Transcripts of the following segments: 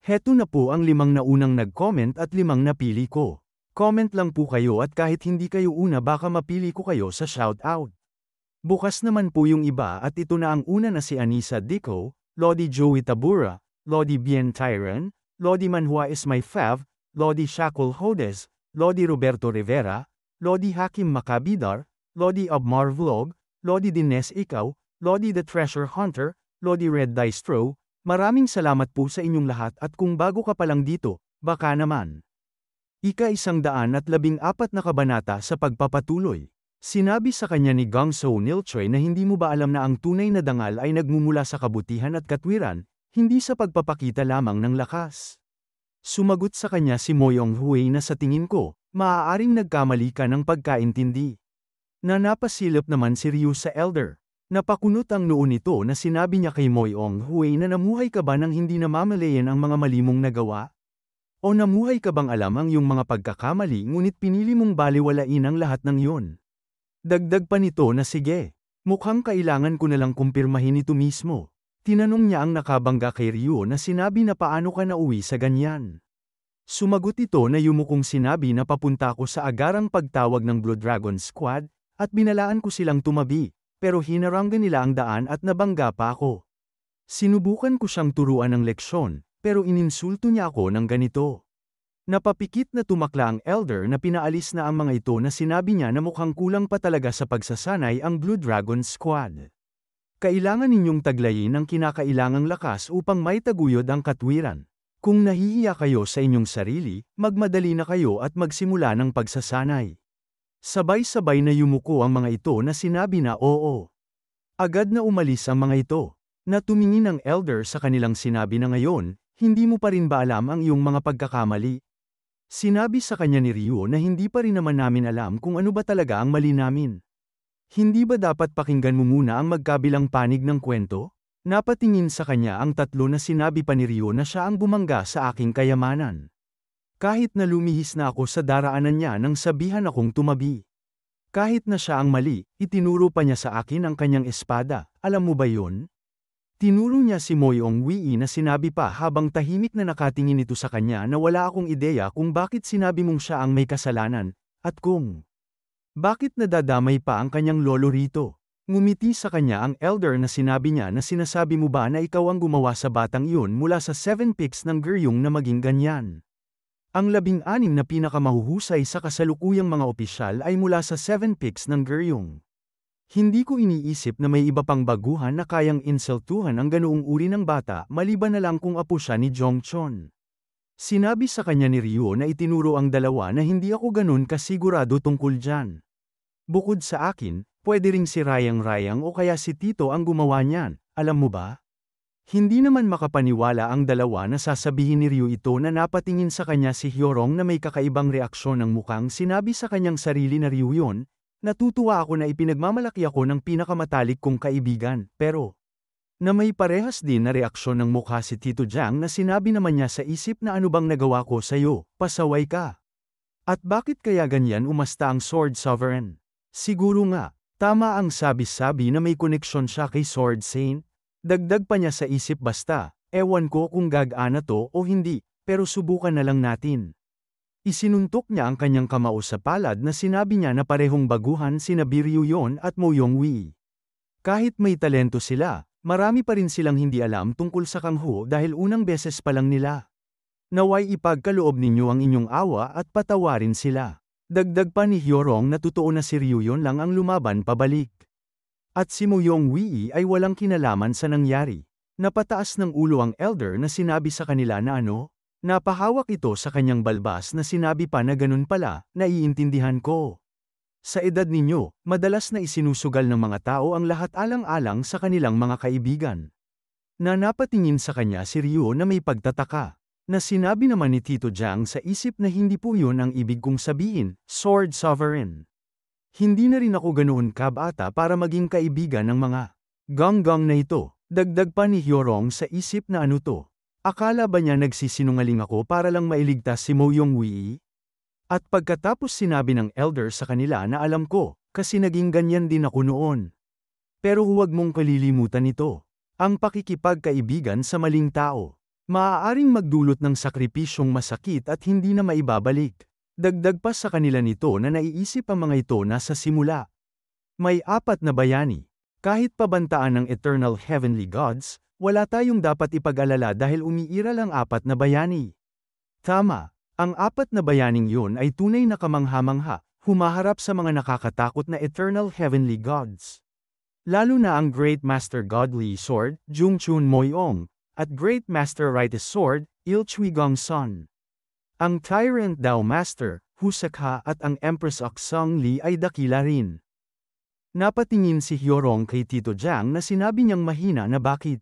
Heto na po ang 5 na unang nag-comment at 5 napili ko. Comment lang po kayo at kahit hindi kayo una baka mapili ko kayo sa shoutout. Bukas naman po yung iba at ito na ang una na si Anissa Dico, Lodi Joey Tabura, Lodi Bien Tyron, Lodi Manhua is my fav, Lodi Shackle Hodes, Lodi Roberto Rivera, Lodi Hakim Makabidar, Lodi Abmar Vlog, Lodi Dines Ikaw, Lodi The Treasure Hunter, Lodi Red Dice Throw. Maraming salamat po sa inyong lahat at kung bago ka pa lang dito, baka naman. Ika-114 na kabanata sa pagpapatuloy. Sinabi sa kanya ni Gongso Nilchoy na hindi mo ba alam na ang tunay na dangal ay nagmumula sa kabutihan at katwiran, hindi sa pagpapakita lamang ng lakas. Sumagot sa kanya si Moyong Huey na sa tingin ko, maaaring nagkamali ka ng pagkaintindi. Napasilip naman si Ryu sa elder. Napakunot ang noo nito na sinabi niya kay Moyong Huey na namuhay ka ba nang hindi namamalayan ang mga mali mong nagawa? O namuhay ka bang alam ang iyong mga pagkakamali ngunit pinili mong baliwalain ang lahat ng iyon? Dagdag pa nito na sige, mukhang kailangan ko na lang kumpirmahin ito mismo. Tinanong niya ang nakabangga kay Ryu na sinabi na paano ka nauwi sa ganyan. Sumagot ito na yumukong sinabi na papunta ko sa agarang pagtawag ng Blue Dragon Squad, at binalaan ko silang tumabi, pero hinaranggan nila ang daan at nabangga pa ako. Sinubukan ko siyang turuan ng leksyon, pero ininsulto niya ako ng ganito. Napapikit na tumakla ang elder na pinaalis na ang mga ito na sinabi niya na mukhang kulang pa talaga sa pagsasanay ang Blue Dragon Squad. Kailangan ninyong taglayin ang kinakailangang lakas upang maitaguyod ang katwiran. Kung nahihiya kayo sa inyong sarili, magmadali na kayo at magsimula ng pagsasanay. Sabay-sabay na yumuko ang mga ito na sinabi na oo. Agad na umalis ang mga ito. Na tumingin ang elder sa kanilang sinabi na ngayon, hindi mo pa rin ba alam ang iyong mga pagkakamali? Sinabi sa kanya ni Ryu na hindi pa rin naman namin alam kung ano ba talaga ang mali namin. Hindi ba dapat pakinggan mo muna ang magkabilang panig ng kwento? Napatingin sa kanya ang tatlo na sinabi pa ni Ryu na siya ang bumangga sa aking kayamanan. Kahit na lumihis na ako sa daraanan niya nang sabihan akong tumabi. Kahit na siya ang mali, itinuro pa niya sa akin ang kanyang espada, alam mo ba yun? Tinuro niya si Moyong Wii na sinabi pa habang tahimik na nakatingin ito sa kanya na wala akong ideya kung bakit sinabi mong siya ang may kasalanan, at kung bakit nadadamay pa ang kanyang lolo rito. Ngumiti sa kanya ang elder na sinabi niya na sinasabi mo ba na ikaw ang gumawa sa batang iyon mula sa 7 picks ng Geryong na maging ganyan. Ang 16 na pinakamahuhusay sa kasalukuyang mga opisyal ay mula sa 7 picks ng Geryong. Hindi ko iniisip na may iba pang baguhan na kayang insultuhan ang ganoong uri ng bata maliban na lang kung apo siya ni Jongchon. Sinabi sa kanya ni Ryu na itinuro ang dalawa na hindi ako ganun kasigurado tungkol dyan. Bukod sa akin, pwede ring si Rayang-Rayang o kaya si Tito ang gumawa niyan, alam mo ba? Hindi naman makapaniwala ang dalawa na sasabihin ni Ryu ito na napatingin sa kanya si Hyorong na may kakaibang reaksyon ng mukhang sinabi sa kanyang sarili na Ryu yun. Natutuwa ako na ipinagmamalaki ako ng pinakamatalik kong kaibigan, pero na may parehas din na reaksyon ng mukha si Tito Jiang na sinabi naman niya sa isip na ano bang nagawa ko sa'yo, pasaway ka. At bakit kaya ganyan umasta ang Sword Sovereign? Siguro nga, tama ang sabi-sabi na may koneksyon siya kay Sword Saint. Dagdag pa niya sa isip basta, ewan ko kung gagana to o hindi, pero subukan na lang natin. Isinuntok niya ang kanyang kamao sa palad na sinabi niya na parehong baguhan sina Biryu Yon at Moyong Wii. Kahit may talento sila, marami pa rin silang hindi alam tungkol sa Kangho dahil unang beses pa lang nila. Naway ipagkaloob ninyo ang inyong awa at patawarin sila. Dagdag pa ni Hyorong na totoo na si Ryu Yon lang ang lumaban pabalik. At si Moyong Wii ay walang kinalaman sa nangyari. Napataas ng ulo ang elder na sinabi sa kanila na ano? Napahawak ito sa kanyang balbas na sinabi pa na ganun pala, naiintindihan ko. Sa edad ninyo, madalas na isinusugal ng mga tao ang lahat alang-alang sa kanilang mga kaibigan. Na napatingin sa kanya si Ryu na may pagtataka. Na sinabi naman ni Tito Jiang sa isip na hindi po yun ang ibig kong sabihin, Sword Sovereign. Hindi na rin ako ganoon kabata para maging kaibigan ng mga ganggang na ito. Dagdag pa ni Hyorong sa isip na ano to. Akala ba niya nagsisinungaling ako para lang mailigtas si Moyong Wii? At pagkatapos sinabi ng elder sa kanila na alam ko, kasi naging ganyan din ako noon. Pero huwag mong kalilimutan ito. Ang pakikipagkaibigan sa maling tao. Maaaring magdulot ng sakripisyong masakit at hindi na maibabalik. Dagdag pa sa kanila nito na naiisip ang mga ito na sa simula. May apat na bayani. Kahit pabantaan ng eternal heavenly gods, wala tayong dapat ipag-alala dahil umiiral ang apat na bayani. Tama, ang apat na bayaning yun ay tunay na kamangha-mangha, humaharap sa mga nakakatakot na eternal heavenly gods. Lalo na ang Great Master Godly Sword, Jungchun Moyong, at Great Master Righteous Sword, Ilchui Gongsun. Ang Tyrant Dao Master, Husakha at ang Empress Oksong Li ay dakila rin. Napatingin si Hyorong kay Tito Jiang na sinabi niyang mahina na bakit.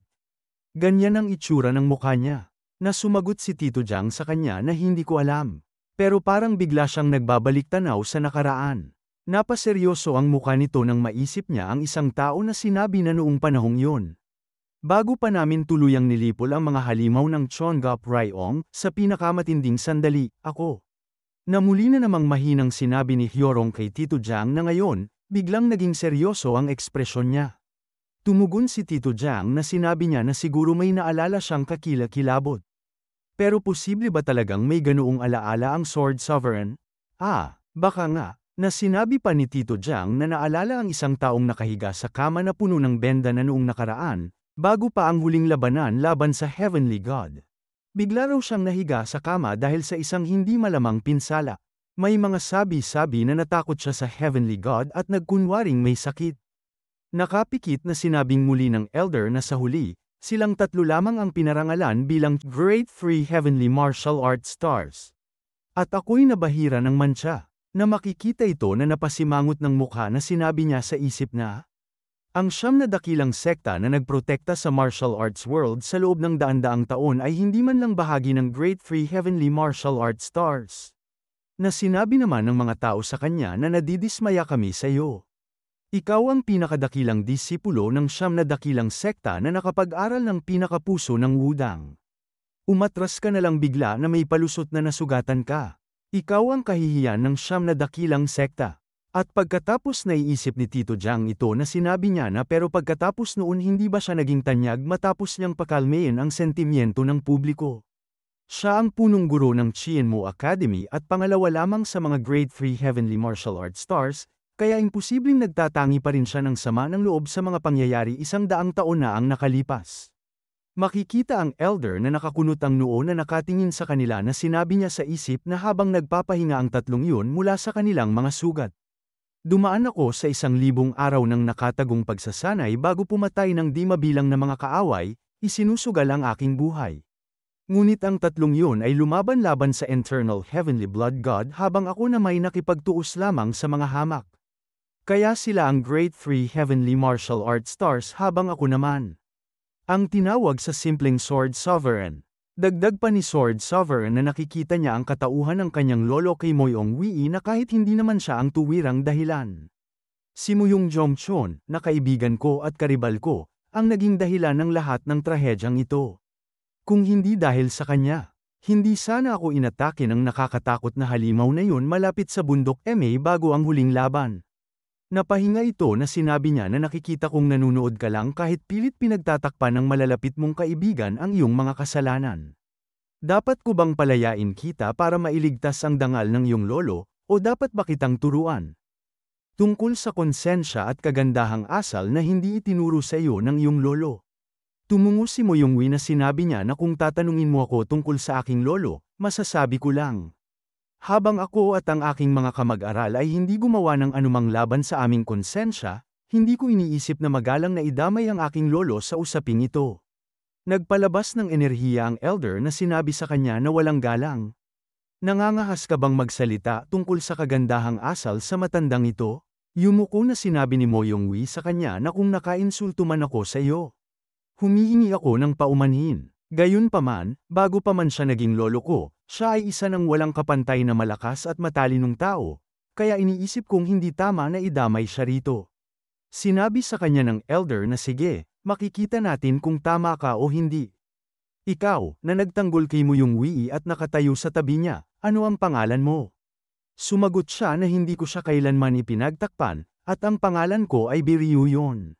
Ganyan ang itsura ng mukha niya. Na sumagot si Tito Jiang sa kanya na hindi ko alam. Pero parang bigla siyang nagbabalik tanaw sa nakaraan. Napaseryoso ang mukha nito nang maisip niya ang isang tao na sinabi na noong panahong yun. Bago pa namin tuluyang nilipol ang mga halimaw ng Chongap Ryong, sa pinakamatinding sandali, ako. Na muli na namang mahinang sinabi ni Hyorong kay Tito Jiang na ngayon, biglang naging seryoso ang ekspresyon niya. Tumugon si Tito Jiang na sinabi niya na siguro may naalala siyang kakilakilabot. Pero posible ba talagang may ganoong alaala ang Sword Sovereign? Baka nga, na sinabi pa ni Tito Jiang na naalala ang isang taong nakahiga sa kama na puno ng benda na noong nakaraan, bago pa ang huling labanan laban sa Heavenly God. Bigla raw siyang nahiga sa kama dahil sa isang hindi malamang pinsala. May mga sabi-sabi na natakot siya sa Heavenly God at nagkunwaring may sakit. Nakapikit na sinabing muli ng elder na sa huli, silang tatlo lamang ang pinarangalan bilang Great Three Heavenly Martial Arts Stars. At ako'y nabahira ng mantsa, na makikita ito na napasimangot ng mukha na sinabi niya sa isip na, ang siyam na dakilang sekta na nagprotekta sa martial arts world sa loob ng daan-daang taon ay hindi man lang bahagi ng Great Three Heavenly Martial Arts Stars. Na sinabi naman ng mga tao sa kanya na nadidismaya kami sa iyo. Ikaw ang pinakadakilang disipulo ng siyam na dakilang sekta na nakapag-aral ng pinakapuso ng wudang. Umatras ka na lang bigla na may palusot na nasugatan ka. Ikaw ang kahihiyan ng siyam na dakilang sekta. At pagkatapos naiisip ni Tito Jiang ito na sinabi niya na pero pagkatapos noon hindi ba siya naging tanyag matapos niyang pakalmein ang sentimiento ng publiko. Siya ang punong guro ng Qianmo Academy at pangalawa lamang sa mga Grade 3 Heavenly Martial Arts Stars, kaya imposibleng nagtatangi pa rin siya ng sama ng loob sa mga pangyayari 100 taon na ang nakalipas. Makikita ang elder na nakakunot ang noo na nakatingin sa kanila na sinabi niya sa isip na habang nagpapahinga ang tatlong yun mula sa kanilang mga sugat. Dumaan ako sa 1,000 araw ng nakatagong pagsasanay bago pumatay ng di mabilang na mga kaaway, isinusugal ang aking buhay. Ngunit ang tatlong yun ay lumaban-laban sa Eternal Heavenly Blood God habang ako na may nakipagtuos lamang sa mga hamak. Kaya sila ang Great 3 Heavenly Martial Arts Stars habang ako naman ang tinawag sa simpleng Sword Sovereign. Dagdag pa ni Sword Sovereign na nakikita niya ang katauhan ng kanyang lolo kay Moyong Wei na kahit hindi naman siya ang tuwirang dahilan. Si Moyong Jongchon, na kaibigan ko at karibal ko, ang naging dahilan ng lahat ng trahedyang ito. Kung hindi dahil sa kanya, hindi sana ako inatake ng nakakatakot na halimaw na yun malapit sa bundok bago ang huling laban. Napahinga ito na sinabi niya na nakikita kong nanunood ka lang kahit pilit pinagtatakpan ng malalapit mong kaibigan ang iyong mga kasalanan. Dapat ko bang palayain kita para mailigtas ang dangal ng iyong lolo, o dapat ba kitang turuan? Tungkol sa konsensya at kagandahang asal na hindi itinuro sa iyo ng iyong lolo. Tumungo si Moyong Wei na sinabi niya na kung tatanungin mo ako tungkol sa aking lolo, masasabi ko lang. Habang ako at ang aking mga kamag-aral ay hindi gumawa ng anumang laban sa aming konsensya, hindi ko iniisip na magalang na idamay ang aking lolo sa usaping ito. Nagpalabas ng enerhiya ang elder na sinabi sa kanya na walang galang. Nangangahas ka bang magsalita tungkol sa kagandahang asal sa matandang ito? Yumuko na sinabi ni Moyong Wei sa kanya na kung nakainsulto man ako sa iyo. Humihingi ako ng paumanhin. Gayunpaman, bago pa man siya naging lolo ko, siya ay isa ng walang kapantay na malakas at matalinong tao, kaya iniisip kong hindi tama na idamay siya rito. Sinabi sa kanya ng elder na sige, makikita natin kung tama ka o hindi. Ikaw, na nagtanggol kay Moyong Wei at nakatayo sa tabi niya, ano ang pangalan mo? Sumagot siya na hindi ko siya kailanman ipinagtakpan, at ang pangalan ko ay Biryu yon.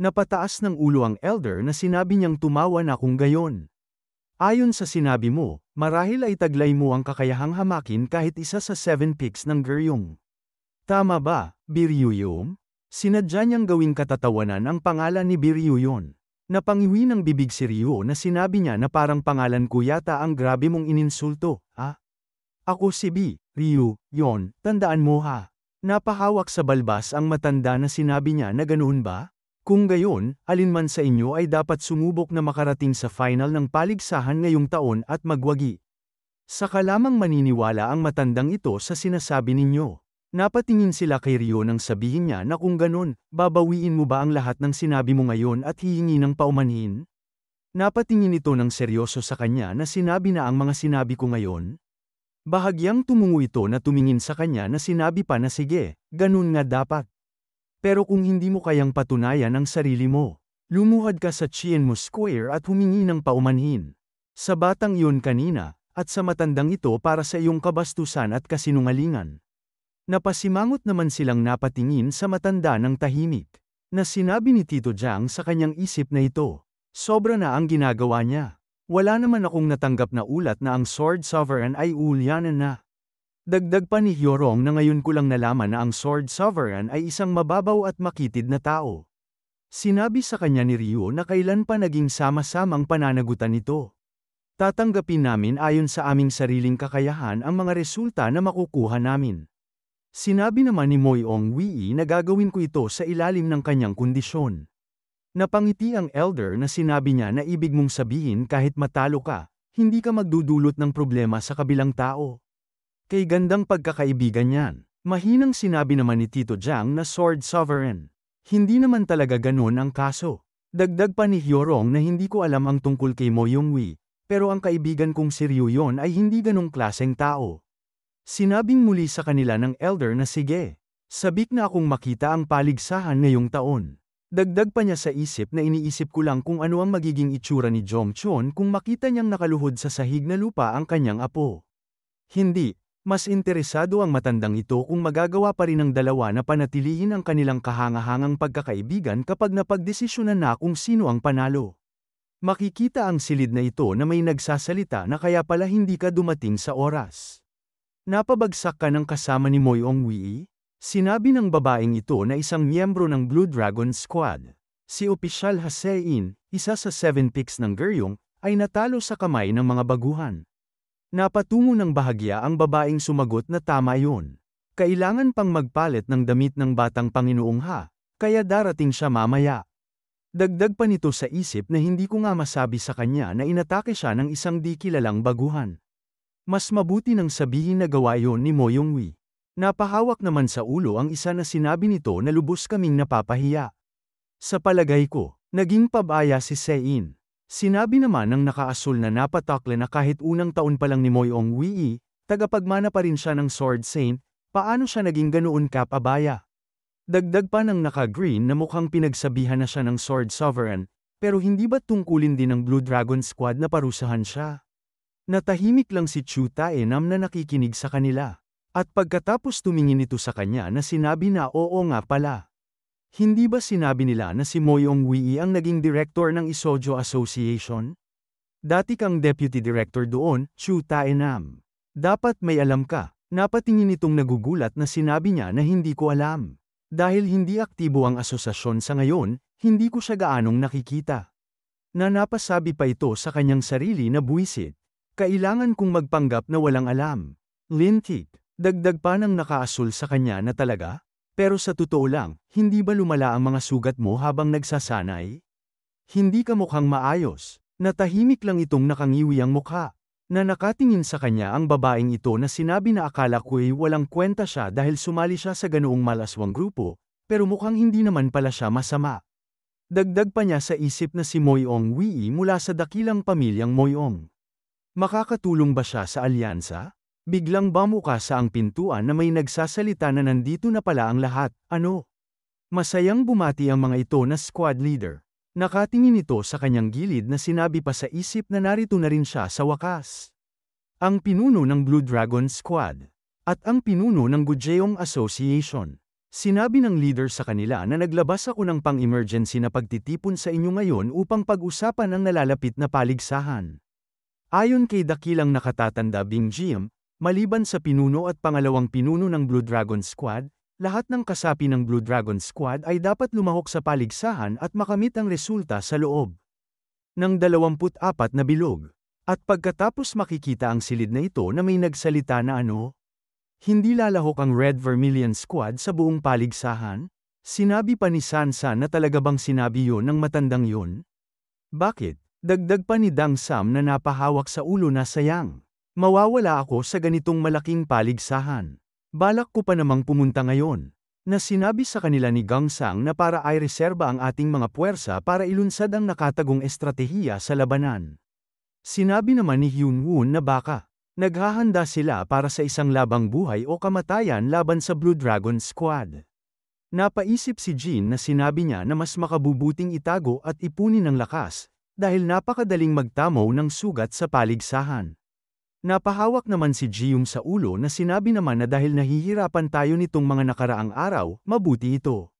Napataas ng ulo ang elder na sinabi niyang tumawa na kung gayon. Ayon sa sinabi mo, marahil ay taglay mo ang kakayahang hamakin kahit isa sa 7 picks ng Guryong. Tama ba, Biryuyom? Sinadya niyang gawing katatawanan ang pangalan ni Biryuyon. Napangiwi ng bibig si Ryo na sinabi niya na parang pangalan ko yata ang grabe mong ininsulto, ha? Ako si Ryu, yon, tandaan mo ha. Napahawak sa balbas ang matanda na sinabi niya na ganoon ba? Kung gayon, alinman sa inyo ay dapat sumubok na makarating sa final ng paligsahan ngayong taon at magwagi. Saka lamang maniniwala ang matandang ito sa sinasabi ninyo. Napatingin sila kay Ryo nang sabihin niya na kung ganon, babawiin mo ba ang lahat ng sinabi mo ngayon at hihingi ng paumanhin? Napatingin ito ng seryoso sa kanya na sinabi na ang mga sinabi ko ngayon. Bahagyang tumungo ito na tumingin sa kanya na sinabi pa na sige, ganun nga dapat. Pero kung hindi mo kayang patunayan ang sarili mo, lumuhad ka sa Chienmu Square at humingi ng paumanhin. Sa batang iyon kanina, at sa matandang ito para sa iyong kabastusan at kasinungalingan. Napasimangot naman silang napatingin sa matanda ng tahimik, na sinabi ni Tito Jiang sa kanyang isip na ito. Sobra na ang ginagawa niya. Wala naman akong natanggap na ulat na ang Sword Sovereign ay uulyanan na. Dagdag pa ni Hyorong na ngayon ko lang nalaman na ang Sword Sovereign ay isang mababaw at makitid na tao. Sinabi sa kanya ni Ryo na kailan pa naging sama-samang pananagutan nito. Tatanggapin namin ayon sa aming sariling kakayahan ang mga resulta na makukuha namin. Sinabi naman ni Moyong Wii na gagawin ko ito sa ilalim ng kanyang kondisyon. Napangiti ang elder na sinabi niya na ibig mong sabihin kahit matalo ka, hindi ka magdudulot ng problema sa kabilang tao. Kay gandang pagkakaibigan yan. Mahinang sinabi naman ni Tito Jiang na Sword Sovereign. Hindi naman talaga ganon ang kaso. Dagdag pa ni Hyorong na hindi ko alam ang tungkol kay Mo Yongwi, pero ang kaibigan kong si Ryu yon ay hindi ganong klaseng tao. Sinabing muli sa kanila ng elder na sige, sabik na akong makita ang paligsahan ngayong taon. Dagdag pa niya sa isip na iniisip ko lang kung ano ang magiging itsura ni Jongchon kung makita niyang nakaluhod sa sahig na lupa ang kanyang apo. Hindi. Mas interesado ang matandang ito kung magagawa pa rin ng dalawa na panatilihin ang kanilang kahangahangang pagkakaibigan kapag napagdesisyonan na kung sino ang panalo. Makikita ang silid na ito na may nagsasalita na kaya pala hindi ka dumating sa oras. Napabagsak ka ng kasama ni Moyong Wii? Sinabi ng babaeng ito na isang miyembro ng Blue Dragon Squad. Si Opisyal Hasein, isa sa 7 picks ng Guryong, ay natalo sa kamay ng mga baguhan. Napatungo ng bahagya ang babaeng sumagot na tama yun. Kailangan pang magpalit ng damit ng batang Panginoong Ha, kaya darating siya mamaya. Dagdag pa nito sa isip na hindi ko nga masabi sa kanya na inatake siya ng isang di kilalang baguhan. Mas mabuti nang sabihin na gawa yon ni Mo Yongwi. Napahawak naman sa ulo ang isa na sinabi nito na lubos kaming napapahiya. Sa palagay ko, naging pabaya si Sein. Sinabi naman ng nakaasul na napatakle na kahit unang taon pa lang ni Moyong Wii, tagapagmana pa rin siya ng Sword Saint, paano siya naging ganoon kapabaya? Dagdag pa ng naka-green na mukhang pinagsabihan na siya ng Sword Sovereign, pero hindi ba tungkulin din ng Blue Dragon Squad na parusahan siya? Natahimik lang si Chu Taenam na nakikinig sa kanila. At pagkatapos tumingin ito sa kanya na sinabi na oo nga pala. Hindi ba sinabi nila na si Moyong Wii ang naging director ng Isojo Association? Dati kang deputy director doon, Chu Taenam. Dapat may alam ka. Napatingin itong nagugulat na sinabi niya na hindi ko alam. Dahil hindi aktibo ang asosasyon sa ngayon, hindi ko siya gaanong nakikita. Napasabi pa ito sa kanyang sarili na buwisit. Kailangan kong magpanggap na walang alam. Lintik. Dagdag pa ng nakaasul sa kanya na talaga? Pero sa totoo lang, hindi ba lumala ang mga sugat mo habang nagsasanay? Hindi ka mukhang maayos. Natahimik lang itong nakangiwi ang mukha. Na nakatingin sa kanya ang babaeng ito na sinabi na akala ko'y walang kwenta siya dahil sumali siya sa ganoong malaswang grupo, pero mukhang hindi naman pala siya masama. Dagdag pa niya sa isip na si Moyong Wii mula sa dakilang pamilyang Moyong. Makakatulong ba siya sa alyansa? Biglang bamuka sa ang pintuan na may nagsasalita na nandito na pala ang lahat, ano? Masayang bumati ang mga ito na squad leader. Nakatingin ito sa kanyang gilid na sinabi pa sa isip na narito na rin siya sa wakas. Ang pinuno ng Blue Dragon Squad. At ang pinuno ng Gujeong Association. Sinabi ng leader sa kanila na naglabas ako ng pang-emergency na pagtitipon sa inyo ngayon upang pag-usapan ang nalalapit na paligsahan. Ayon kay dakilang nakatatanda Bing Jim, maliban sa pinuno at pangalawang pinuno ng Blue Dragon Squad, lahat ng kasapi ng Blue Dragon Squad ay dapat lumahok sa paligsahan at makamit ang resulta sa loob ng 24 na bilog. At pagkatapos makikita ang silid na ito na may nagsalita na hindi lalahok ang Red Vermilion Squad sa buong paligsahan? Sinabi pa ni Sansa na talaga bang sinabi yon ng matandang yon? Bakit? Dagdag pa ni Dang Sam na napahawak sa ulo na sayang. Mawawala ako sa ganitong malaking paligsahan. Balak ko pa namang pumunta ngayon. Na sinabi sa kanila ni Gang Sang na para ay reserba ang ating mga puwersa para ilunsad ang nakatagong estratehiya sa labanan. Sinabi naman ni Hyun Woon na baka naghahanda sila para sa isang labang buhay o kamatayan laban sa Blue Dragon Squad. Napaisip si Jin na sinabi niya na mas makabubuting itago at ipunin ng lakas, dahil napakadaling magtamaw ng sugat sa paligsahan. Napahawak naman si Jiung sa ulo na sinabi naman na dahil nahihirapan tayo nitong mga nakaraang araw, mabuti ito.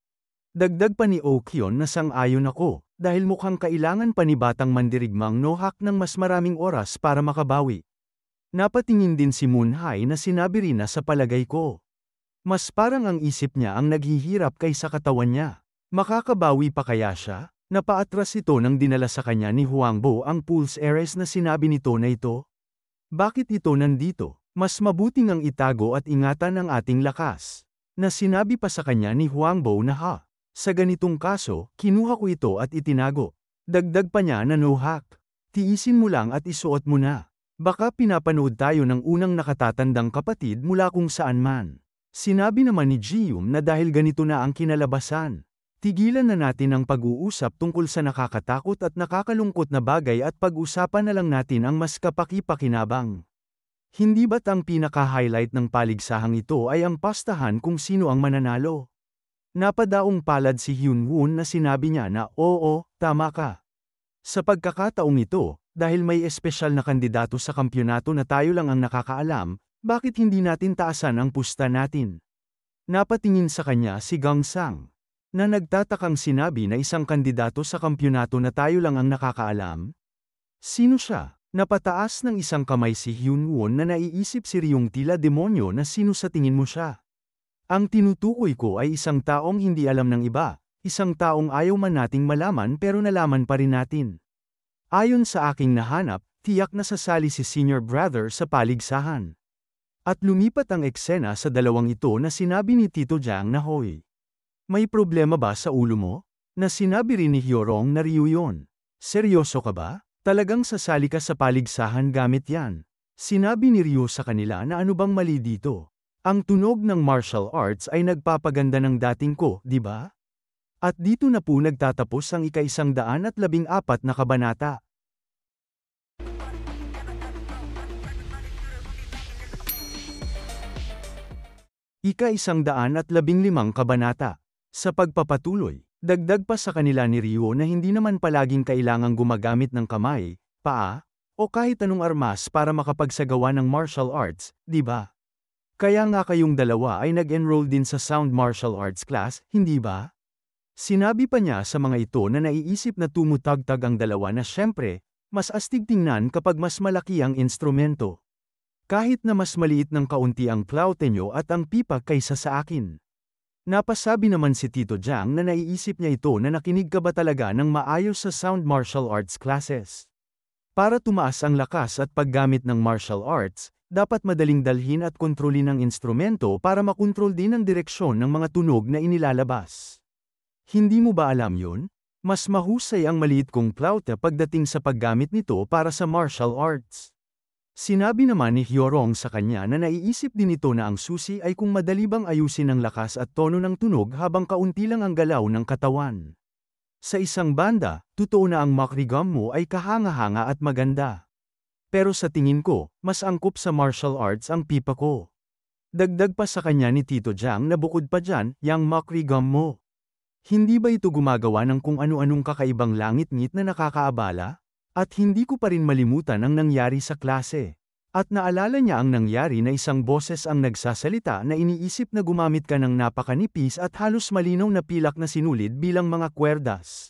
Dagdag pa ni Oh Kyon na sang-ayon ako, dahil mukhang kailangan pa ni Batang Mandirigmang Nohak ng mas maraming oras para makabawi. Napatingin din si Moon Hai na sinabi rin na sa palagay ko. Mas parang ang isip niya ang naghihirap kaysa katawan niya. Makakabawi pa kaya siya? Napaatras ito nang dinala sa kanya ni Huangbo ang Pulse Heiress na sinabi nito na ito. Bakit ito nandito? Mas mabuting ang itago at ingatan ang ating lakas. Na sinabi pa sa kanya ni Huangbo na sa ganitong kaso, kinuha ko ito at itinago. Dagdag pa niya na Nohak. Tiisin mo lang at isuot mo na. Baka pinapanood tayo ng unang nakatatandang kapatid mula kung saan man. Sinabi naman ni Jium na dahil ganito na ang kinalabasan. Tigilan na natin ang pag-uusap tungkol sa nakakatakot at nakakalungkot na bagay at pag-usapan na lang natin ang mas kapaki-pakinabang. Hindi ba't ang pinaka-highlight ng paligsahang ito ay ang pastahan kung sino ang mananalo? Napadaong palad si Hyun Woon na sinabi niya na oo, tama ka. Sa pagkakataong ito, dahil may espesyal na kandidato sa kampyonato na tayo lang ang nakakaalam, bakit hindi natin taasan ang pusta natin? Napatingin sa kanya si Gang Sang, na nagtatakang sinabi na isang kandidato sa kampyonato na tayo lang ang nakakaalam? Sino siya? Napataas ng isang kamay si Hyun Woon na naiisip si Ryong tila demonyo na sino sa tingin mo siya? Ang tinutukoy ko ay isang taong hindi alam ng iba, isang taong ayaw man nating malaman pero nalaman pa rin natin. Ayon sa aking nahanap, tiyak na sasali si Senior Brother sa paligsahan. At lumipat ang eksena sa dalawang ito na sinabi ni Tito Jiang na hoy. May problema ba sa ulo mo? Na sinabi rin ni Hyorong na Ryu yon. Seryoso ka ba? Talagang sasali ka sa paligsahan gamit yan. Sinabi ni Ryu sa kanila na ano bang mali dito? Ang tunog ng martial arts ay nagpapaganda ng dating ko, di ba? At dito na po nagtatapos ang ika-114 na kabanata. Ika-115 kabanata. Sa pagpapatuloy, dagdag pa sa kanila ni Ryo na hindi naman palaging kailangang gumagamit ng kamay, paa, o kahit anong armas para makapagsagawa ng martial arts, di ba? Kaya nga kayong dalawa ay nag-enroll din sa Sound Martial Arts class, hindi ba? Sinabi pa niya sa mga ito na naiisip na tumutagtag ang dalawa na syempre, mas astig tingnan kapag mas malaki ang instrumento. Kahit na mas maliit ng kaunti ang flaute nyo at ang pipa kaysa sa akin. Napasabi naman si Tito Jiang na naiisip niya ito na nakinig ka ba talaga ng maayos sa Sound Martial Arts classes. Para tumaas ang lakas at paggamit ng martial arts, dapat madaling dalhin at kontrolin ang instrumento para makontrol din ang direksyon ng mga tunog na inilalabas. Hindi mo ba alam yun? Mas mahusay ang maliit kong flaute pagdating sa paggamit nito para sa martial arts. Sinabi naman ni Hyorong sa kanya na naiisip din ito na ang susi ay kung madali bang ayusin ang lakas at tono ng tunog habang kaunti lang ang galaw ng katawan. Sa isang banda, totoo na ang makrigam mo ay kahanga-hanga at maganda. Pero sa tingin ko, mas angkop sa martial arts ang pipa ko. Dagdag pa sa kanya ni Tito Jiang na bukod pa dyan, yang makrigam mo. Hindi ba ito gumagawa ng kung ano-anong kakaibang langit-ngit na nakakaabala? At hindi ko pa rin malimutan ang nangyari sa klase. At naalala niya ang nangyari na isang boses ang nagsasalita na iniisip na gumamit ka ng napakanipis at halos malinaw na pilak na sinulid bilang mga kwerdas.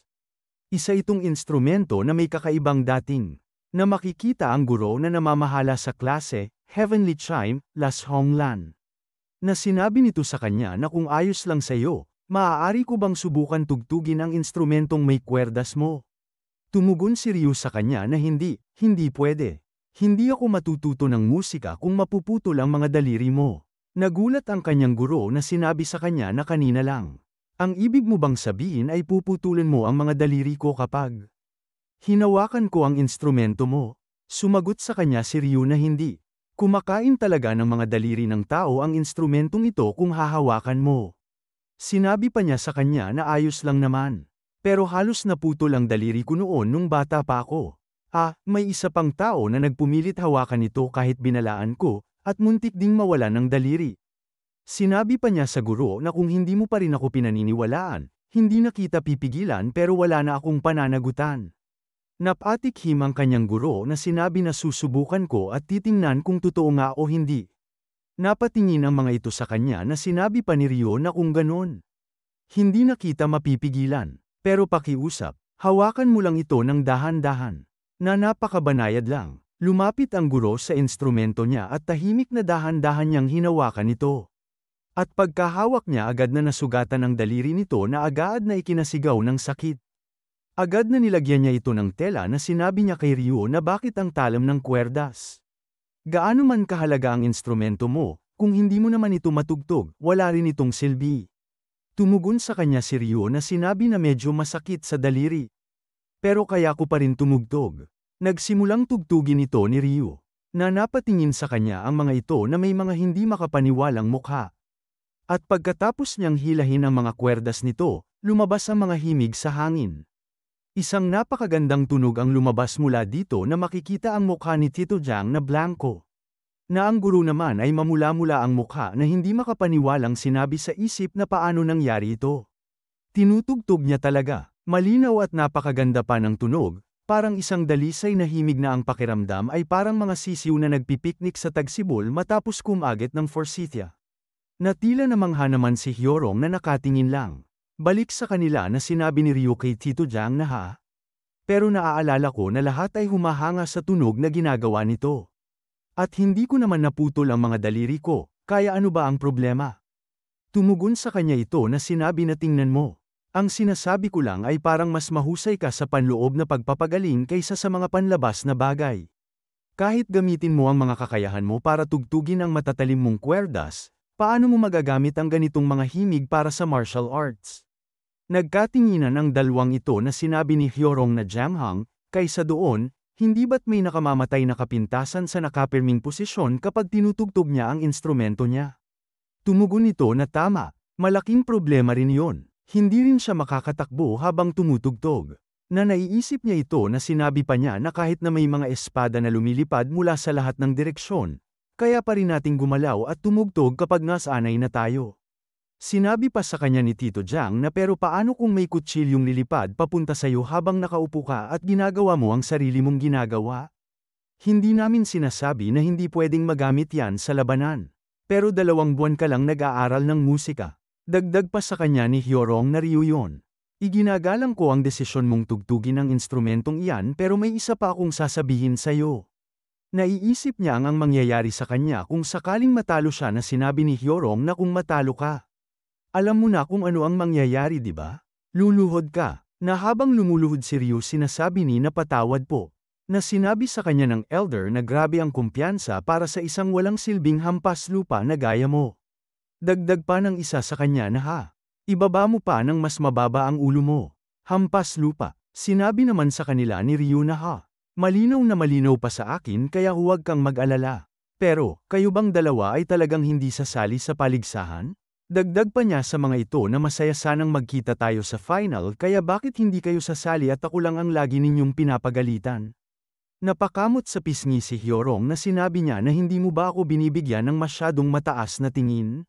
Isa itong instrumento na may kakaibang dating. Na makikita ang guro na namamahala sa klase, Heavenly Chime, Las Honglan. Na sinabi nito sa kanya na kung ayos lang sa'yo, maaari ko bang subukan tugtugin ang instrumentong may kwerdas mo? Tumugon si Ryu sa kanya na hindi pwede. Hindi ako matututo ng musika kung mapuputol ang mga daliri mo. Nagulat ang kanyang guro na sinabi sa kanya na kanina lang. Ang ibig mo bang sabihin ay puputulin mo ang mga daliri ko kapag hinawakan ko ang instrumento mo? Sumagot sa kanya si Ryu na hindi. Kumakain talaga ng mga daliri ng tao ang instrumentong ito kung hahawakan mo. Sinabi pa niya sa kanya na ayos lang naman. Pero halos naputol ang daliri ko noon nung bata pa ako. May isa pang tao na nagpumilit hawakan ito kahit binalaan ko, at muntik ding mawala ng daliri. Sinabi pa niya sa guro na kung hindi mo pa rin ako pinaniniwalaan, hindi na kita pipigilan pero wala na akong pananagutan. Napatikhim ang kanyang guro na sinabi na susubukan ko at titingnan kung totoo nga o hindi. Napatingin ang mga ito sa kanya na sinabi pa ni Ryo na kung ganon. Hindi na kita mapipigilan, pero pakiusap, hawakan mo lang ito ng dahan-dahan. Na napakabanayad lang. Lumapit ang guro sa instrumento niya at tahimik na dahan-dahan niyang hinawakan ito. At pagkahawak niya agad na nasugatan ang daliri nito na agad na ikinasigaw ng sakit. Agad na nilagyan niya ito ng tela na sinabi niya kay Ryo na bakit ang talam ng kwerdas. Gaano man kahalaga ang instrumento mo, kung hindi mo naman ito matugtog, wala rin itong silbi. Tumugon sa kanya si Ryo na sinabi na medyo masakit sa daliri. Pero kaya ko pa rin tumugtog. Nagsimulang tugtugin ito ni Ryo, na napatingin sa kanya ang mga ito na may mga hindi makapaniwalang mukha. At pagkatapos niyang hilahin ang mga kwerdas nito, lumabas ang mga himig sa hangin. Isang napakagandang tunog ang lumabas mula dito na makikita ang mukha ni Tito Jiang na blanko. Na ang guro naman ay mamula-mula ang mukha na hindi makapaniwalang sinabi sa isip na paano nangyari ito. Tinutugtog niya talaga, malinaw at napakaganda pa ng tunog, parang isang dalisay na himig na ang pakiramdam ay parang mga sisiw na nagpipiknik sa tagsibol matapos kumagit ng forsythia. Natila namangha naman si Hyorong na nakatingin lang. Balik sa kanila na sinabi ni Ryo kay Tito Jiang na pero naaalala ko na lahat ay humahanga sa tunog na ginagawa nito. At hindi ko naman naputol ang mga daliri ko, kaya ano ba ang problema? Tumugon sa kanya ito na sinabi na tingnan mo. Ang sinasabi ko lang ay parang mas mahusay ka sa panloob na pagpapagaling kaysa sa mga panlabas na bagay. Kahit gamitin mo ang mga kakayahan mo para tugtugin ang matatalim mong kwerdas, paano mo magagamit ang ganitong mga himig para sa martial arts? Nagkatinginan ang dalawang ito na sinabi ni Hyorong na Jianghang, kaysa doon, hindi ba't may nakamamatay na kapintasan sa nakapirming posisyon kapag tinutugtog niya ang instrumento niya? Tumugon ito na tama, malaking problema rin yon. Hindi rin siya makakatakbo habang tumutugtog. Na naiisip niya ito na sinabi pa niya na kahit na may mga espada na lumilipad mula sa lahat ng direksyon, kaya pa rin nating gumalaw at tumugtog kapag nasanay na tayo. Sinabi pa sa kanya ni Tito Jiang na pero paano kung may kutsilyong lilipad papunta sa'yo habang nakaupo ka at ginagawa mo ang sarili mong ginagawa? Hindi namin sinasabi na hindi pwedeng magamit yan sa labanan. Pero 2 buwan ka lang nag-aaral ng musika. Dagdag pa sa kanya ni Hyorong na Ryo yon. Iginagalang ko ang desisyon mong tugtugin ang instrumentong iyan pero may isa pa akong sasabihin sa'yo. Naiisip niya ang mangyayari sa kanya kung sakaling matalo siya na sinabi ni Hyorong na kung matalo ka. Alam mo na kung ano ang mangyayari, di ba? Luluhod ka. Na habang lumuluhod si Ryo sinasabi ni na patawad po. Na sinabi sa kanya ng elder na grabe ang kumpiyansa para sa isang walang silbing hampas lupa na gaya mo. Dagdag pa ng isa sa kanya na ibaba mo pa ng mas mababa ang ulo mo. Hampas lupa. Sinabi naman sa kanila ni Ryo na malinaw na malinaw pa sa akin kaya huwag kang mag-alala. Pero, kayo bang dalawa ay talagang hindi sasali sa paligsahan? Dagdag pa niya sa mga ito na masaya sanang magkita tayo sa final kaya bakit hindi kayo sasali at ako lang ang lagi ninyong pinapagalitan? Napakamot sa pisngi si Hyorong na sinabi niya na hindi mo ba ako binibigyan ng masyadong mataas na tingin?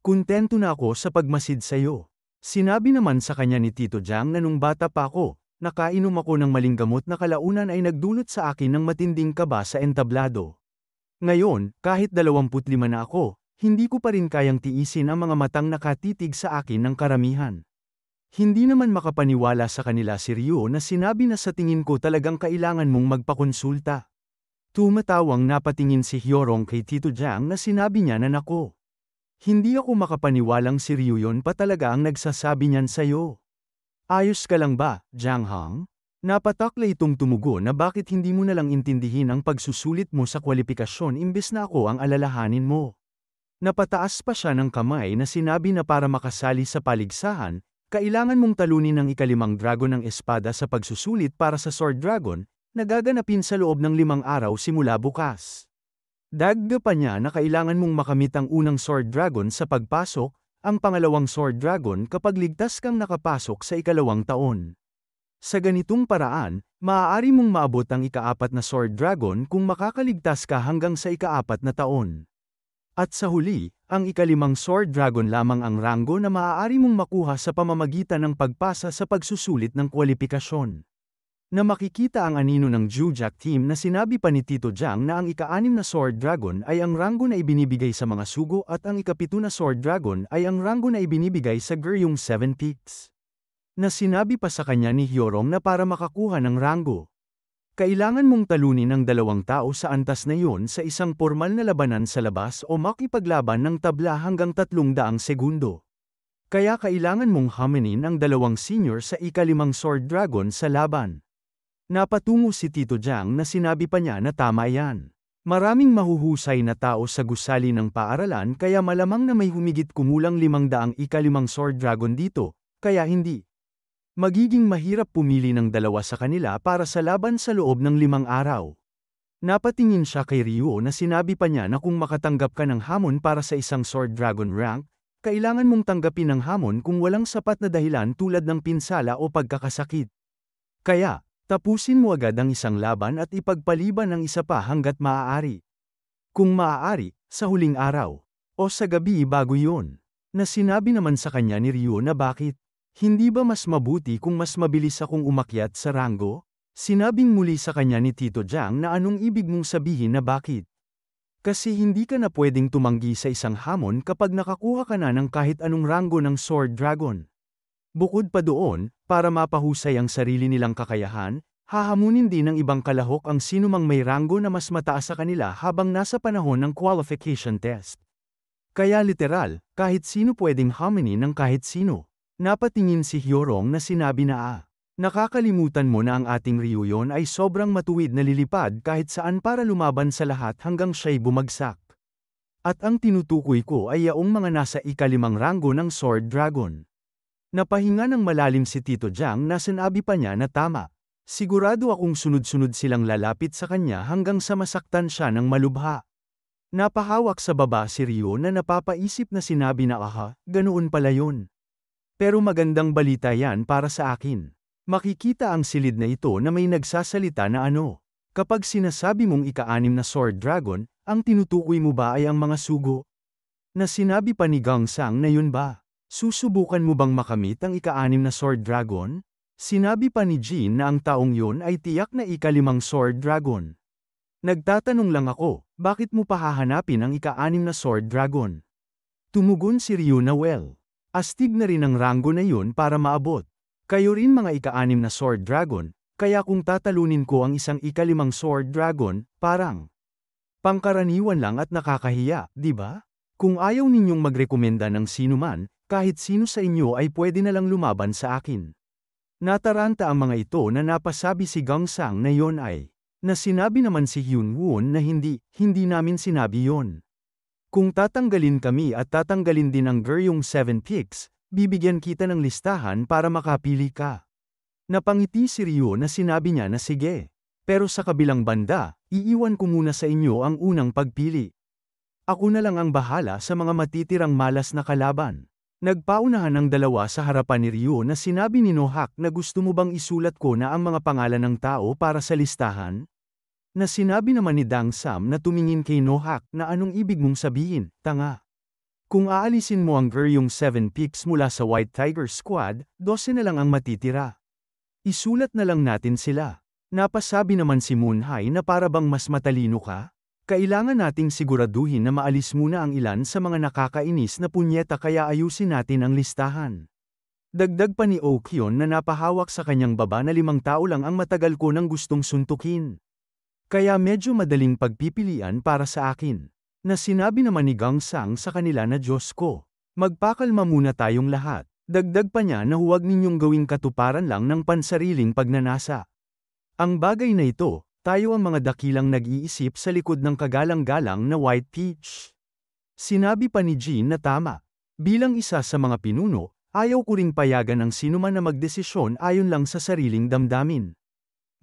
Kontento na ako sa pagmasid sa'yo. Sinabi naman sa kanya ni Tito Jiang na nung bata pa ako, nakainom ako ng maling gamot na kalaunan ay nagdulot sa akin ng matinding kaba sa entablado. Ngayon, kahit 25 na ako, hindi ko pa rin kayang tiisin ang mga matang nakatitig sa akin ng karamihan. Hindi naman makapaniwala sa kanila si Ryo na sinabi na sa tingin ko talagang kailangan mong magpakonsulta. Tumatawang napatingin si Hyorong kay Tito Jiang na sinabi niya na nako. Hindi ako makapaniwalang si Ryo yon pa talaga ang nagsasabi niyan sa'yo. Ayos ka lang ba, Jiang Hong? Napatakla itong tumugo na bakit hindi mo nalang intindihin ang pagsusulit mo sa kwalifikasyon imbes na ako ang alalahanin mo. Napataas pa siya ng kamay na sinabi na para makasali sa paligsahan, kailangan mong talunin ang ikalimang dragon ng espada sa pagsusulit para sa Sword Dragon, na gaganapin sa loob ng 5 araw simula bukas. Dagdag pa niya na kailangan mong makamit ang unang Sword Dragon sa pagpasok, ang pangalawang Sword Dragon kapag ligtas kang nakapasok sa ikalawang taon. Sa ganitong paraan, maaari mong maabot ang ika-4 na Sword Dragon kung makakaligtas ka hanggang sa ika-4 na taon. At sa huli, ang ika-5 Sword Dragon lamang ang ranggo na maaari mong makuha sa pamamagitan ng pagpasa sa pagsusulit ng kwalifikasyon. Na makikita ang anino ng Jujak team na sinabi pa ni Tito Jiang na ang ika-6 na Sword Dragon ay ang ranggo na ibinibigay sa mga sugo at ang ika-7 na Sword Dragon ay ang ranggo na ibinibigay sa Guryong 7 Peaks. Na sinabi pa sa kanya ni Hyorong na para makakuha ng ranggo, kailangan mong talunin ang 2 tao sa antas na iyon sa isang pormal na labanan sa labas o makipaglaban ng tabla hanggang 300 segundo. Kaya kailangan mong haminin ang 2 senior sa ika-5 Sword Dragon sa laban. Napatungo si Tito Jiang na sinabi pa niya na tama yan. Maraming mahuhusay na tao sa gusali ng paaralan kaya malamang na may humigit kumulang 500 ika-5 Sword Dragon dito, kaya hindi magiging mahirap pumili ng 2 sa kanila para sa laban sa loob ng 5 araw. Napatingin siya kay Ryo na sinabi pa niya na kung makatanggap ka ng hamon para sa isang Sword Dragon rank, kailangan mong tanggapin ang hamon kung walang sapat na dahilan tulad ng pinsala o pagkakasakit. Kaya, tapusin mo agad ang isang laban at ipagpaliban ang isa pa hanggat maaari. Kung maaari, sa huling araw, o sa gabi bago yun. Na sinabi naman sa kanya ni Ryo na bakit? Hindi ba mas mabuti kung mas mabilis akong umakyat sa ranggo? Sinabing muli sa kanya ni Tito Jiang na anong ibig mong sabihin na bakit? Kasi hindi ka na pwedeng tumanggi sa isang hamon kapag nakakuha ka na ng kahit anong ranggo ng Sword Dragon. Bukod pa doon, para mapahusay ang sarili nilang kakayahan, hahamunin din ng ibang kalahok ang sinumang may ranggo na mas mataas sa kanila habang nasa panahon ng qualification test. Kaya literal, kahit sino pwedeng haminin ng kahit sino. Napatingin si Hyorong na sinabi na nakakalimutan mo na ang ating Ryo yon ay sobrang matuwid na lilipad kahit saan para lumaban sa lahat hanggang siya'y bumagsak. At ang tinutukoy ko ay yaong mga nasa ika-5 ranggo ng Sword Dragon. Napahinga ng malalim si Tito Jiang na sinabi pa niya na tama. Sigurado akong sunod-sunod silang lalapit sa kanya hanggang sa masaktan siya ng malubha. Napahawak sa baba si Ryo na napapaisip na sinabi na ganoon pala yun. Pero magandang balita yan para sa akin. Makikita ang silid na ito na may nagsasalita na kapag sinasabi mong ika-6 na Sword Dragon, ang tinutukoy mo ba ay ang mga sugo? Na sinabi pa ni Gangsang na yun ba? Susubukan mo bang makamit ang ika-6 na Sword Dragon? Sinabi pa ni Jin na ang taong yun ay tiyak na ika-5 Sword Dragon. Nagtatanong lang ako, bakit mo pa hahanapin ang ika-6 na Sword Dragon? Tumugon si Ryo na astig na rin ang ranggo na yun para maabot. Kayo rin mga ika-6 na Sword Dragon, kaya kung tatalunin ko ang isang ika-5 Sword Dragon, parang pangkaraniwan lang at nakakahiya, di ba? Kung ayaw ninyong magrekomenda ng sino man, kahit sino sa inyo ay pwede na lang lumaban sa akin. Nataranta ang mga ito na napasabi si Gangsang na yon ay, na sinabi naman si Hyunwoo na hindi namin sinabi yon. Kung tatanggalin kami at tatanggalin din ang Guryong 7 Peaks, bibigyan kita ng listahan para makapili ka. Napangiti si Ryo na sinabi niya na sige. Pero sa kabilang banda, iiwan ko muna sa inyo ang unang pagpili. Ako na lang ang bahala sa mga matitirang malas na kalaban. Nagpaunahan ang 2 sa harapan ni Ryo na sinabi ni Nohak na gusto mo bang isulat ko na ang mga pangalan ng tao para sa listahan? Na sinabi naman ni Dang Sam na tumingin kay Nohak na anong ibig mong sabihin, tanga. Kung aalisin mo ang Guryong 7 Peaks mula sa White Tiger Squad, 12 na lang ang matitira. Isulat na lang natin sila. Napasabi naman si Moonhye na para bang mas matalino ka? Kailangan nating siguraduhin na maalis muna ang ilan sa mga nakakainis na punyeta kaya ayusin natin ang listahan. Dagdag pa ni Okyon na napahawak sa kanyang baba na 5 tao lang ang matagal ko nang gustong suntukin. Kaya medyo madaling pagpipilian para sa akin. Na sinabi naman ni Gang Sang sa kanila na Diyos ko, magpakalma muna tayong lahat. Dagdag pa niya na huwag ninyong gawing katuparan lang ng pansariling pagnanasa. Ang bagay na ito, tayo ang mga dakilang nag-iisip sa likod ng kagalang-galang na White Peach. Sinabi pa ni Jean na tama. Bilang isa sa mga pinuno, ayaw ko ring payagan ang sinuman na magdesisyon ayon lang sa sariling damdamin.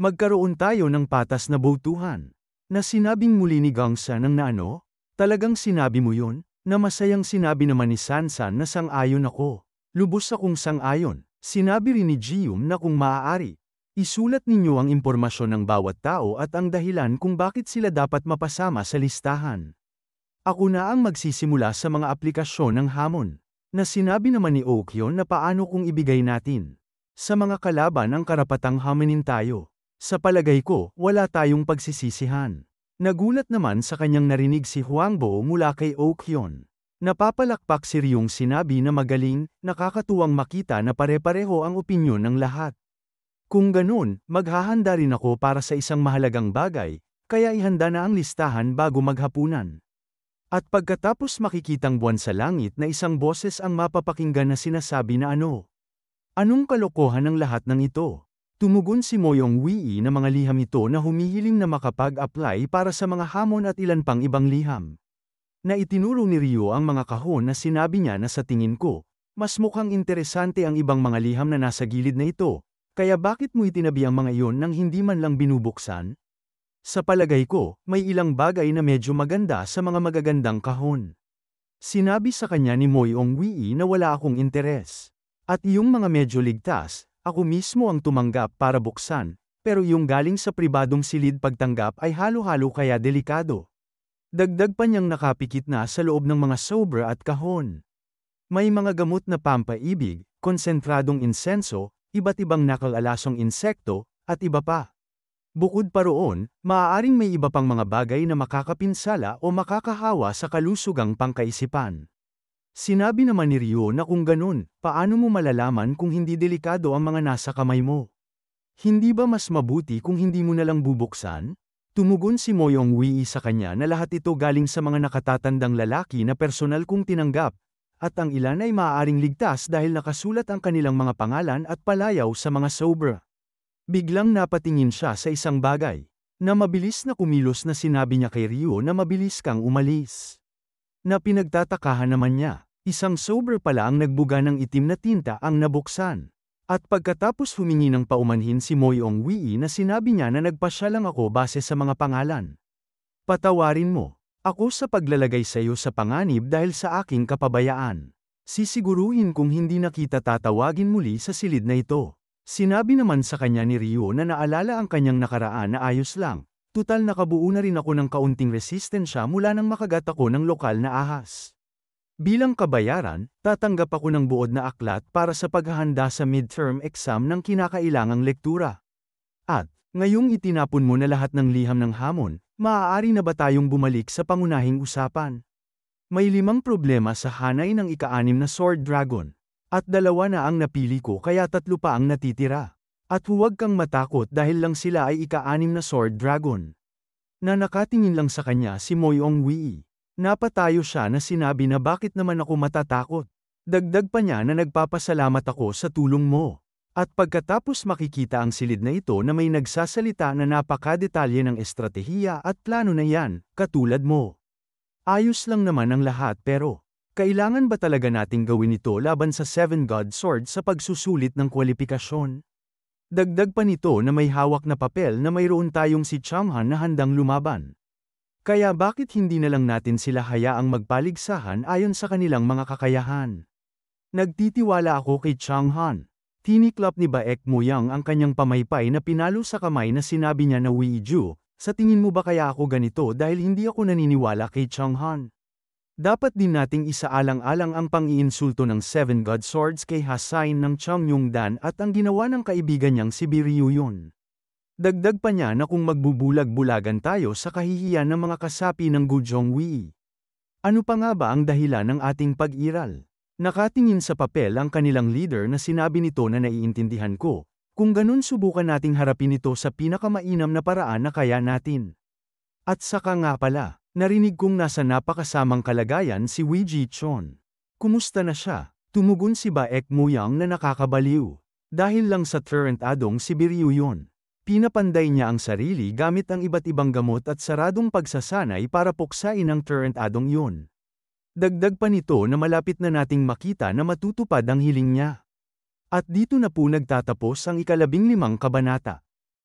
Magkaroon tayo ng patas na botohan. Na sinabing muli ni Gangsa ng na ano? Talagang sinabi mo yun? Na masayang sinabi naman ni Sansan na sang-ayon ako. Lubos akong sang-ayon. Sinabi rin ni Jium na kung maaari, isulat ninyo ang impormasyon ng bawat tao at ang dahilan kung bakit sila dapat mapasama sa listahan. Ako na ang magsisimula sa mga aplikasyon ng hamon. Na sinabi naman ni Okyon na paano kung ibigay natin sa mga kalaban ang karapatang hamanin tayo. Sa palagay ko, wala tayong pagsisisihan. Nagulat naman sa kanyang narinig si Huangbo mula kay Okyon. Napapalakpak si Ryung sinabi na magaling, nakakatuwang makita na pare-pareho ang opinyon ng lahat. Kung ganun, maghahanda rin ako para sa isang mahalagang bagay, kaya ihanda na ang listahan bago maghapunan. At pagkatapos makikitang buwan sa langit na isang boses ang mapapakinggan na sinasabi na ano? Anong kalokohan ng lahat ng ito? Tumugon si Moyong Wii na mga liham ito na humihiling na makapag-apply para sa mga hamon at ilan pang ibang liham. Na itinuro ni Ryo ang mga kahon na sinabi niya na sa tingin ko, mas mukhang interesante ang ibang mga liham na nasa gilid na ito, kaya bakit mo itinabi ang mga iyon nang hindi man lang binubuksan? Sa palagay ko, may ilang bagay na medyo maganda sa mga magagandang kahon. Sinabi sa kanya ni Moyong Wii na wala akong interes. At yung mga medyo ligtas, ako mismo ang tumanggap para buksan, pero yung galing sa pribadong silid pagtanggap ay halo-halo kaya delikado. Dagdag pa niyang nakapikit na sa loob ng mga sobra at kahon. May mga gamot na pampaibig, konsentradong insenso, iba't ibang nakalalasong insekto, at iba pa. Bukod pa roon, maaaring may iba pang mga bagay na makakapinsala o makakahawa sa kalusugang pangkaisipan. Sinabi naman ni Ryo na kung ganun, paano mo malalaman kung hindi delikado ang mga nasa kamay mo? Hindi ba mas mabuti kung hindi mo nalang bubuksan? Tumugon si Moyong Wii sa kanya na lahat ito galing sa mga nakatatandang lalaki na personal kong tinanggap, at ang ilan ay maaaring ligtas dahil nakasulat ang kanilang mga pangalan at palayaw sa mga sobra. Biglang napatingin siya sa isang bagay, na mabilis na kumilos na sinabi niya kay Ryo na mabilis kang umalis. Na pinagtatakahan naman niya, isang sobra pala ang nagbuga ng itim na tinta ang nabuksan. At pagkatapos humingi ng paumanhin si Moyong Wii na sinabi niya na nagpasya lang ako base sa mga pangalan. Patawarin mo ako sa paglalagay sa iyo sa panganib dahil sa aking kapabayaan. Sisiguruhin kung hindi na kita tatawagin muli sa silid na ito. Sinabi naman sa kanya ni Ryo na naalala ang kanyang nakaraan na ayos lang. Tutal nakabuo na rin ako ng kaunting resistensya mula nang makagat ako ng lokal na ahas. Bilang kabayaran, tatanggap ako ng buod na aklat para sa paghahanda sa midterm exam ng kinakailangang lektura. At, ngayong itinapon mo na lahat ng liham ng hamon, maaari na ba tayong bumalik sa pangunahing usapan? May 5 problema sa hanay ng ika-6 na Sword Dragon. At 2 na ang napili ko kaya 3 pa ang natitira. At huwag kang matakot dahil lang sila ay ika-6 na Sword Dragon. Na nakatingin lang sa kanya si Moyong Wii. Napatayo siya na sinabi na bakit naman ako matatakot. Dagdag pa niya na nagpapasalamat ako sa tulong mo. At pagkatapos makikita ang silid na ito na may nagsasalita na napakadetalye ng estratehiya at plano na yan, katulad mo. Ayos lang naman ang lahat pero, kailangan ba talaga nating gawin ito laban sa 7 God Sword sa pagsusulit ng kwalipikasyon? Dagdag pa nito na may hawak na papel na mayroon tayong si Changhan na handang lumaban. Kaya bakit hindi na lang natin sila hayaang magpaligsahan ayon sa kanilang mga kakayahan? Nagtitiwala ako kay Changhan. Tiniklap ni Baek Moyang ang kanyang pamaypay na pinalo sa kamay na sinabi niya na Weiju, sa tingin mo ba kaya ako ganito dahil hindi ako naniniwala kay Changhan? Dapat din nating isaalang-alang ang pang-iinsulto ng 7 God Swords kay Hasain ng Changyongdan at ang ginawa ng kaibigan niyang si Biryuyon. Dagdag pa niya na kung magbubulag-bulagan tayo sa kahihiyan ng mga kasapi ng Gujong Wii. Ano pa nga ba ang dahilan ng ating pag-iral? Nakatingin sa papel ang kanilang leader na sinabi nito na naiintindihan ko. Kung ganun subukan nating harapin ito sa pinakamainam na paraan na kaya natin. At saka nga pala, narinig kong nasa napakasamang kalagayan si Wee Ji Chon. Kumusta na siya? Tumugon si Baek Muyang na nakakabaliw. Dahil lang sa Turent Adong Sibiryu yun. Pinapanday niya ang sarili gamit ang iba't ibang gamot at saradong pagsasanay para puksain ang Turent Adong yun. Dagdag pa nito na malapit na nating makita na matutupad ang hiling niya. At dito na po nagtatapos ang 15 kabanata.